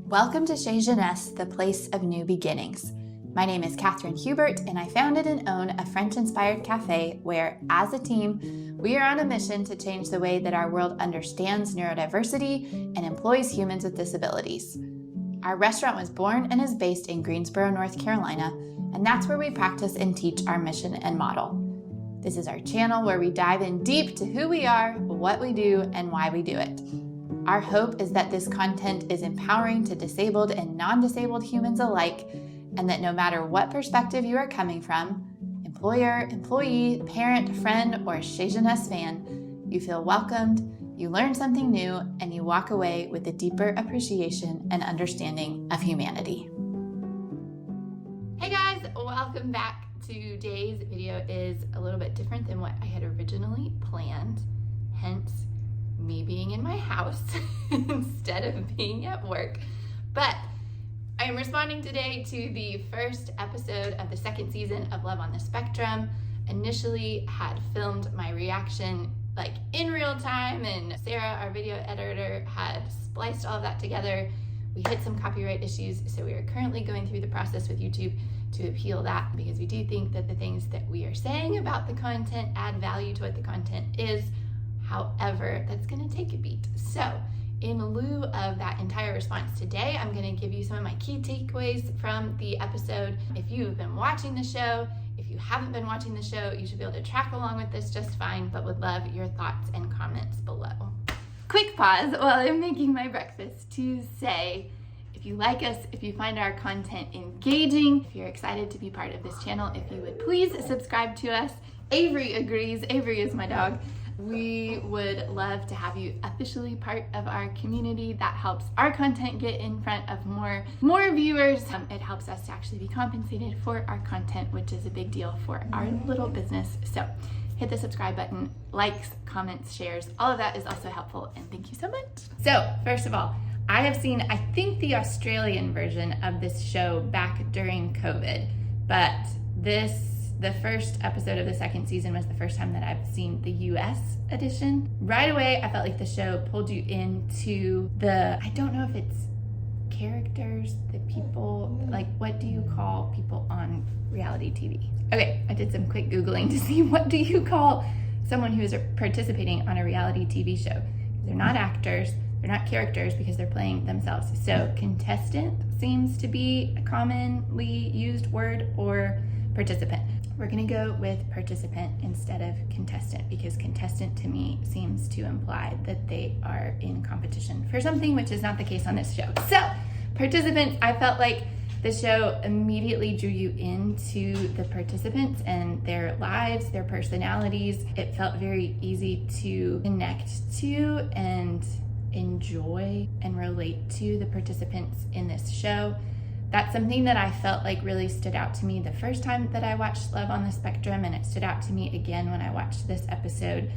Welcome to Chez, Genèse, the place of new beginnings. My name is Catherine Hubert, and I founded and own a French-inspired cafe where, as a team, we are on a mission to change the way that our world understands neurodiversity and employs humans with disabilities. Our restaurant was born and is based in Greensboro, North Carolina, and that's where we practice and teach our mission and model. This is our channel where we dive in deep to who we are, what we do, and why we do it. Our hope is that this content is empowering to disabled and non-disabled humans alike, and that no matter what perspective you are coming from, employer, employee, parent, friend, or Chez Genèse fan, you feel welcomed, you learn something new, and you walk away with a deeper appreciation and understanding of humanity. Hey guys, welcome back. Today's video is a little bit different than what I had originally planned, hence me being in my house instead of being at work. But I am responding today to the first episode of the second season of Love on the Spectrum. Initially had filmed my reaction like in real time, and Sarah, our video editor, had spliced all of that together. We hit some copyright issues, so we are currently going through the process with YouTube to appeal that, because we do think that the things that we are saying about the content add value to what the content is. However, that's going to take a beat. So in lieu of that entire response today, I'm going to give you some of my key takeaways from the episode. If you've been watching the show, if you haven't been watching the show, you should be able to track along with this just fine, but would love your thoughts and comments below. Quick pause while I'm making my breakfast to say, if you like us, if you find our content engaging, if you're excited to be part of this channel, if you would please subscribe to us. Avery agrees. Avery is my dog. We would love to have you officially part of our community. That helps our content get in front of more viewers. It helps us to actually be compensated for our content, which is a big deal for our little business. So hit the subscribe button, likes, comments, shares, all of that is also helpful, and thank you so much. So first of all, I have seen, I think, the Australian version of this show back during COVID, but the first episode of the second season was the first time that I've seen the US edition. Right away, I felt like the show pulled you into I don't know if it's characters, the people, like what do you call people on reality TV? Okay, I did some quick Googling to see what do you call someone who is participating on a reality TV show. They're not actors, they're not characters because they're playing themselves. So contestant seems to be a commonly used word, or participant. We're gonna go with participant instead of contestant, because contestant to me seems to imply that they are in competition for something, which is not the case on this show. So participants, I felt like the show immediately drew you into the participants and their lives, their personalities. It felt very easy to connect to and enjoy and relate to the participants in this show. That's something that I felt like really stood out to me the first time that I watched Love on the Spectrum, and it stood out to me again when I watched this episode,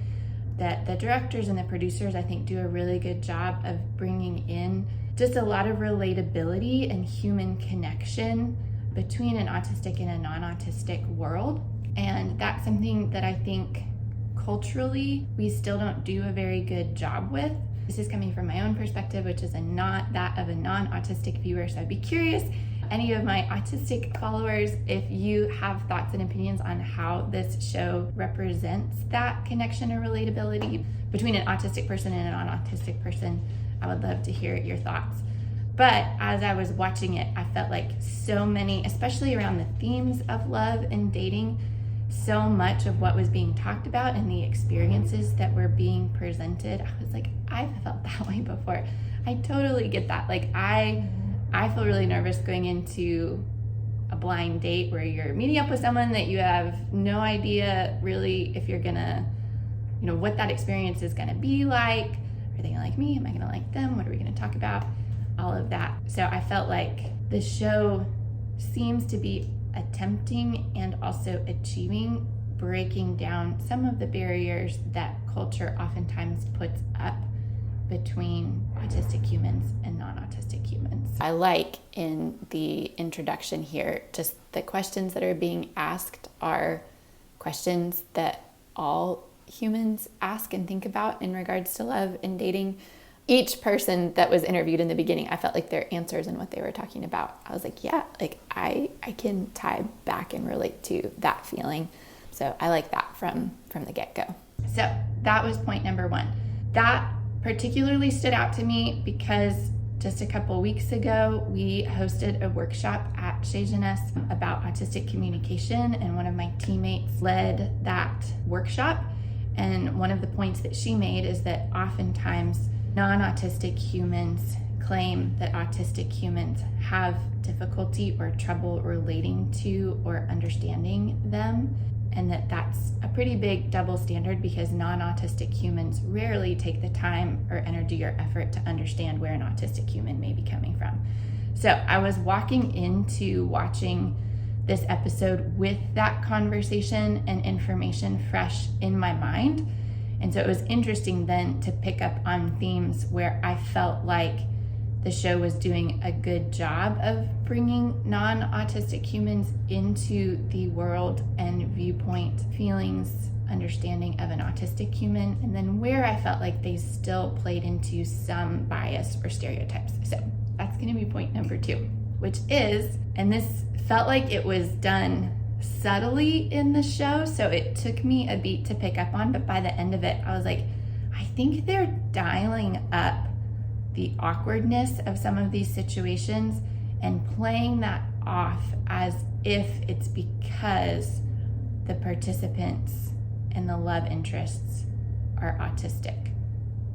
that the directors and the producers, I think, do a really good job of bringing in just a lot of relatability and human connection between an autistic and a non-autistic world. And that's something that I think culturally we still don't do a very good job with. This is coming from my own perspective, which is not that of a non-autistic viewer. So I'd be curious, any of my autistic followers, if you have thoughts and opinions on how this show represents that connection or relatability between an autistic person and a non-autistic person. I would love to hear your thoughts. But as I was watching it, I felt like so many, especially around the themes of love and dating, so much of what was being talked about and the experiences that were being presented, I was like, I've felt that way before. I totally get that. Like I feel really nervous going into a blind date where you're meeting up with someone that you have no idea really if you're gonna, what that experience is gonna be like. Are they gonna like me? Am I gonna like them? What are we gonna talk about? All of that. So I felt like the show seems to be attempting and also achieving breaking down some of the barriers that culture oftentimes puts up between autistic humans and non-autistic humans. I like in the introduction here, just the questions that are being asked are questions that all humans ask and think about in regards to love and dating. each person that was interviewed in the beginning, I felt like their answers and what they were talking about, I was like, yeah, like I can tie back and relate to that feeling. So I like that from the get-go. So that was point number one. That particularly stood out to me because just a couple weeks ago, we hosted a workshop at Chez about autistic communication, and one of my teammates led that workshop. And one of the points that she made is that oftentimes non-autistic humans claim that autistic humans have difficulty or trouble relating to or understanding them, and that's a pretty big double standard because non-autistic humans rarely take the time or energy or effort to understand where an autistic human may be coming from. So I was walking into watching this episode with that conversation and information fresh in my mind. And so it was interesting then to pick up on themes where I felt like the show was doing a good job of bringing non-autistic humans into the world and viewpoint, feelings, understanding of an autistic human, and then where I felt like they still played into some bias or stereotypes. So that's going to be point number two, which is, and this felt like it was done subtly in the show, so it took me a beat to pick up on, but by the end of it, I was like, I think they're dialing up the awkwardness of some of these situations and playing that off as if it's because the participants and the love interests are autistic.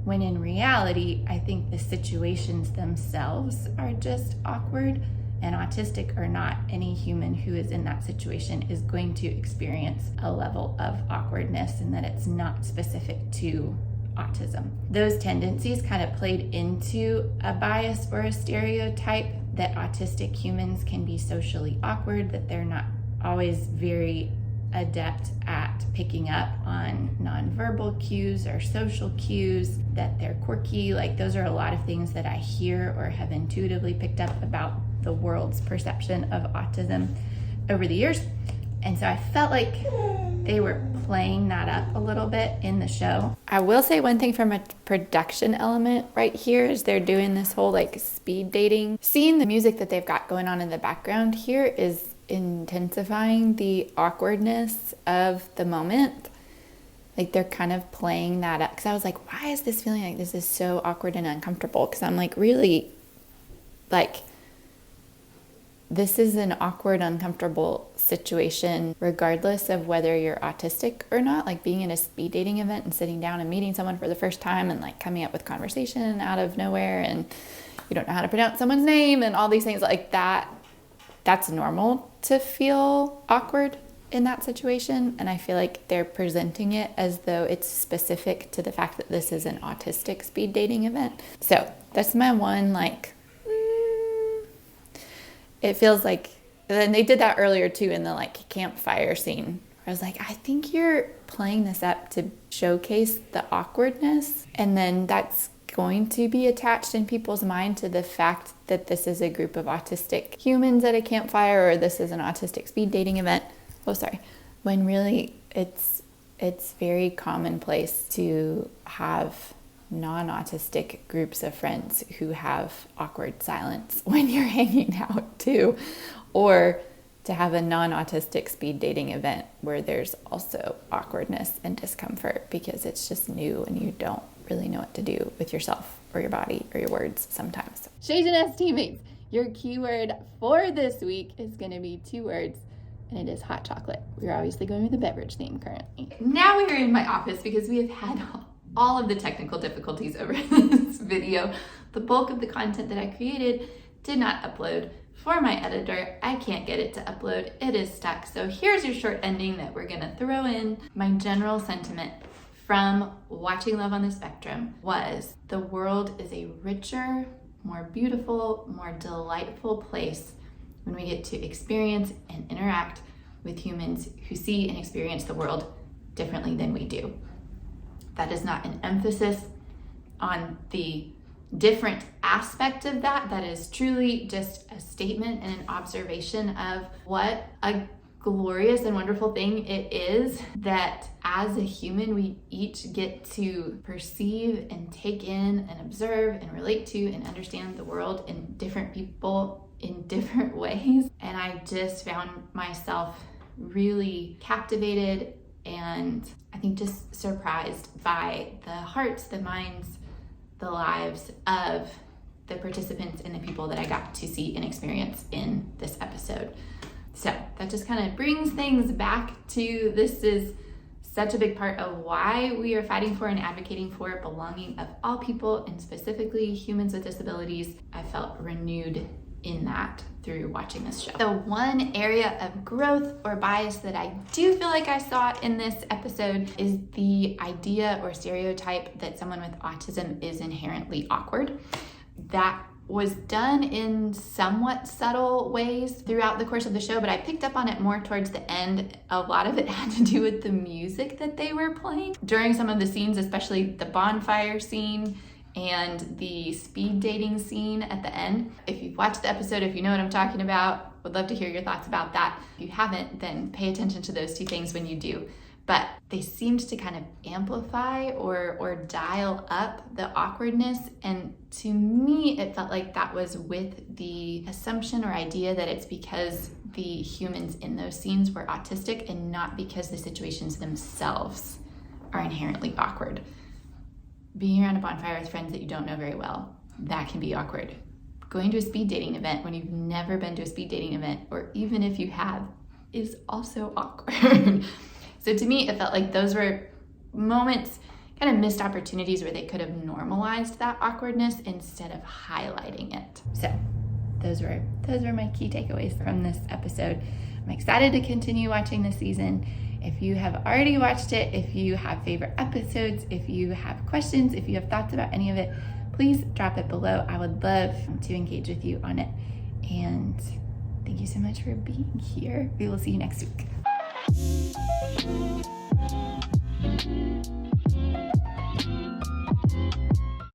When in reality, I think the situations themselves are just awkward, and autistic or not, any human who is in that situation is going to experience a level of awkwardness, and that it's not specific to autism. Those tendencies kind of played into a bias or a stereotype that autistic humans can be socially awkward, that they're not always very adept at picking up on nonverbal cues or social cues, that they're quirky. Like, those are a lot of things that I hear or have intuitively picked up about the world's perception of autism over the years. And so I felt like they were playing that up a little bit in the show. I will say one thing from a production element right here is they're doing this whole like speed dating. Seeing the music that they've got going on in the background here is intensifying the awkwardness of the moment. Like, they're kind of playing that up. Because I was like, why is this feeling like this is so awkward and uncomfortable? Because I'm like, really, like, this is an awkward, uncomfortable situation, regardless of whether you're autistic or not. Like, being in a speed dating event and sitting down and meeting someone for the first time and like coming up with conversation out of nowhere, and you don't know how to pronounce someone's name and all these things like that. That's normal to feel awkward in that situation. And I feel like they're presenting it as though it's specific to the fact that this is an autistic speed dating event. So that's my one, like, it feels like, and they did that earlier too in the like campfire scene. I was like, I think you're playing this up to showcase the awkwardness, and then that's going to be attached in people's mind to the fact that this is a group of autistic humans at a campfire, or this is an autistic speed dating event. When really it's very commonplace to have non-autistic groups of friends who have awkward silence when you're hanging out too, or to have a non-autistic speed dating event where there's also awkwardness and discomfort because it's just new and you don't really know what to do with yourself or your body or your words sometimes. Chez teammates, your keyword for this week is going to be 2 words, and it is hot chocolate. We're obviously going with the beverage theme currently. Now we are in my office because we have had all of the technical difficulties over this video. The bulk of the content that I created did not upload. For my editor, I can't get it to upload. It is stuck. So here's your short ending that we're gonna throw in. My general sentiment from watching Love on the Spectrum was the world is a richer, more beautiful, more delightful place when we get to experience and interact with humans who see and experience the world differently than we do. That is not an emphasis on the different aspect of that. That is truly just a statement and an observation of what a glorious and wonderful thing it is that as a human, we each get to perceive and take in and observe and relate to and understand the world and different people in different ways. And I just found myself really captivated and I think just surprised by the hearts, the minds, the lives of the participants and the people that I got to see and experience in this episode. So that just kind of brings things back to this is such a big part of why we are fighting for and advocating for belonging of all people and specifically humans with disabilities. I felt renewed in that through watching this show. The one area of growth or bias that I do feel like I saw in this episode is the idea or stereotype that someone with autism is inherently awkward. That was done in somewhat subtle ways throughout the course of the show, but I picked up on it more towards the end. A lot of it had to do with the music that they were playing during some of the scenes, especially the bonfire scene and the speed dating scene at the end. If you've watched the episode, if you know what I'm talking about, would love to hear your thoughts about that. If you haven't, then pay attention to those two things when you do. But they seemed to kind of amplify or dial up the awkwardness. And to me, it felt like that was with the assumption or idea that it's because the humans in those scenes were autistic and not because the situations themselves are inherently awkward. Being around a bonfire with friends that you don't know very well, that can be awkward. Going to a speed dating event when you've never been to a speed dating event, or even if you have, is also awkward. So to me, it felt like those were moments, kind of missed opportunities where they could have normalized that awkwardness instead of highlighting it. So those were my key takeaways from this episode. I'm excited to continue watching this season. If you have already watched it, if you have favorite episodes, if you have questions, if you have thoughts about any of it, please drop it below. I would love to engage with you on it. And thank you so much for being here. We will see you next week.